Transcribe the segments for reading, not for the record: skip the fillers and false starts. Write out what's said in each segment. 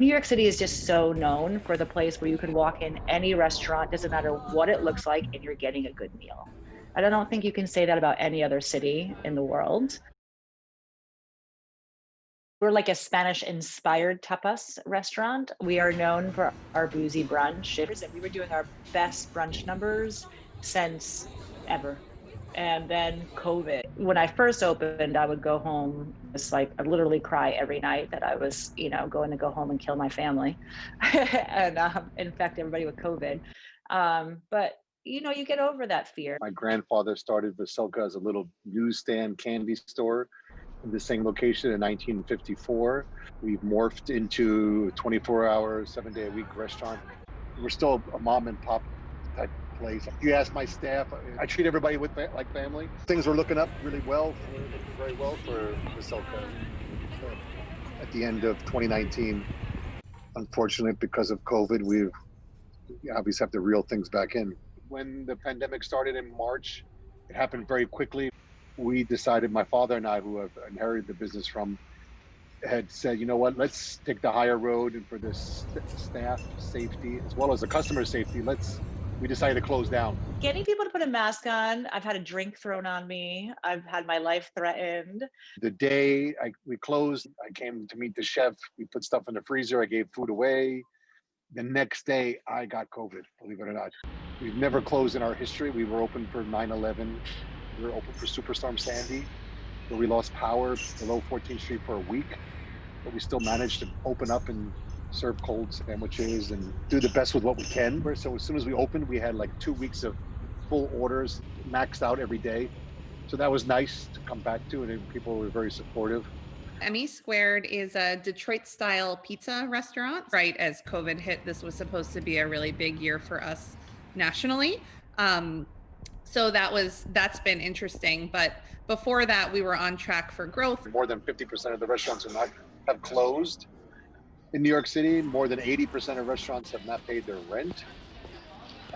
New York City is just so known for the place where you could walk in any restaurant, doesn't matter what it looks like, and you're getting a good meal. And I don't think you can say that about any other city in the world. We're like a Spanish inspired tapas restaurant. We are known for our boozy brunch. And we were doing our best brunch numbers since ever. And then COVID. When I first opened, I would go home, just like I literally cry every night that I was, going to go home and kill my family and infect everybody with COVID. But you get over that fear. My grandfather started Vasilka as a little newsstand candy store in the same location in 1954. We've morphed into a 24-hour, 7-day a week restaurant. We're still a mom and pop type place. If you ask my staff, I treat everybody with like family. Things were looking up really well, looking very well for Vasilka at the end of 2019. Unfortunately, because of COVID, we obviously have to reel things back in. When the pandemic started in March, it happened very quickly. We decided, my father and I, who have inherited the business from, had said, you know what, let's take the higher road, and for this staff safety as well as the customer safety, we decided to close down. Getting people to put a mask on, I've had a drink thrown on me, I've had my life threatened. The day we closed, I came to meet the chef. We put stuff in the freezer. I gave food away. The next day, I got COVID, believe it or not. We've never closed in our history. We were open for 9/11. We were open for Superstorm Sandy, where we lost power below 14th Street for a week, but we still managed to open up and serve cold sandwiches and do the best with what we can. So as soon as we opened, we had like 2 weeks of full orders, maxed out every day. So that was nice to come back to, and people were very supportive. Emmy Squared is a Detroit style pizza restaurant. Right as COVID hit, this was supposed to be a really big year for us nationally. So that's been interesting. But before that, we were on track for growth. More than 50% of the restaurants have closed in New York City. More than 80% of restaurants have not paid their rent.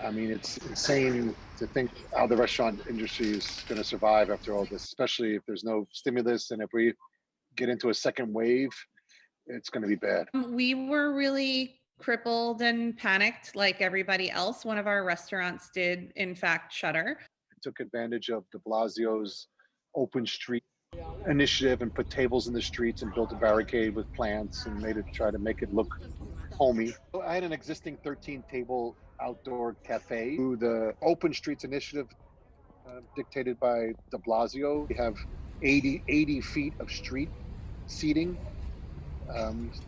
I mean, it's insane to think how the restaurant industry is going to survive after all this, especially if there's no stimulus, and if we get into a second wave, it's going to be bad. We were really crippled and panicked like everybody else. One of our restaurants did, in fact, shutter. Took advantage of de Blasio's open street initiative and put tables in the streets and built a barricade with plants and try to make it look homey. I had an existing 13 table outdoor cafe. Through the Open Streets initiative dictated by de Blasio, we have 80 feet of street seating.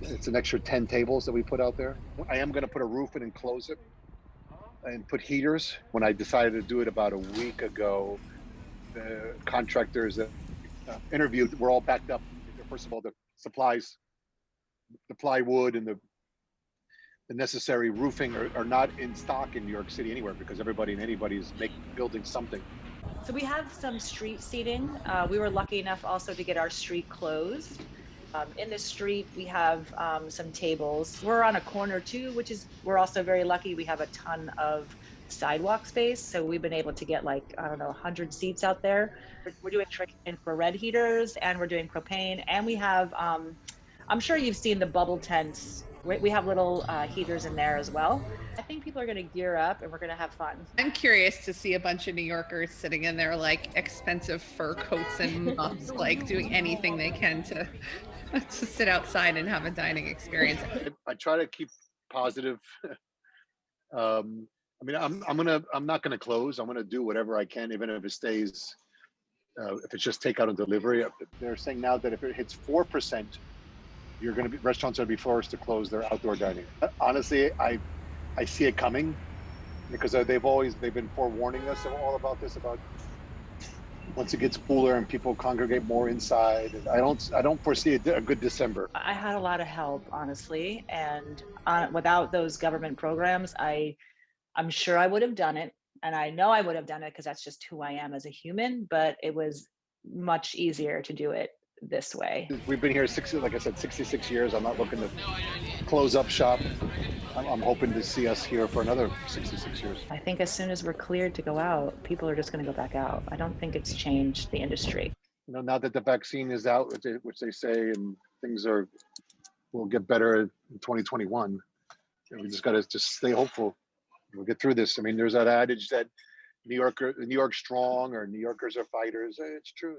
It's an extra 10 tables that we put out there. I am going to put a roof in and close it and put heaters. When I decided to do it about a week ago, the contractors that interviewed were all backed up. First of all, the supplies, the plywood and the necessary roofing are not in stock in New York City anywhere, because everybody and anybody is building something. So we have some street seating. We were lucky enough also to get our street closed. In the street, we have some tables. We're on a corner too, we're also very lucky. We have a ton of sidewalk space. So we've been able to get 100 seats out there. We're doing infrared heaters, and we're doing propane. And we have, I'm sure you've seen the bubble tents. We have little heaters in there as well. I think people are going to gear up and we're going to have fun. I'm curious to see a bunch of New Yorkers sitting in their expensive fur coats and muffs, doing anything they can to sit outside and have a dining experience. I try to keep positive. I'm not gonna close. I'm gonna do whatever I can, even if it stays. If it's just takeout and delivery. They're saying now that if it hits 4%, restaurants are gonna be forced to close their outdoor dining. Honestly, I see it coming, because they've been forewarning us all about this. About once it gets cooler and people congregate more inside. I don't foresee a good December. I had a lot of help, honestly, and without those government programs, I'm sure I would have done it, and I know I would have done it because that's just who I am as a human. But it was much easier to do it this way. We've been here 66 years. I'm not looking to close up shop. I'm hoping to see us here for another 66 years. I think as soon as we're cleared to go out, people are just going to go back out. I don't think it's changed the industry. Now that the vaccine is out, which they say, and things are we'll get better in 2021. And we just got to just stay hopeful. We'll get through this. I mean, there's that adage that New York strong or New Yorkers are fighters. It's true.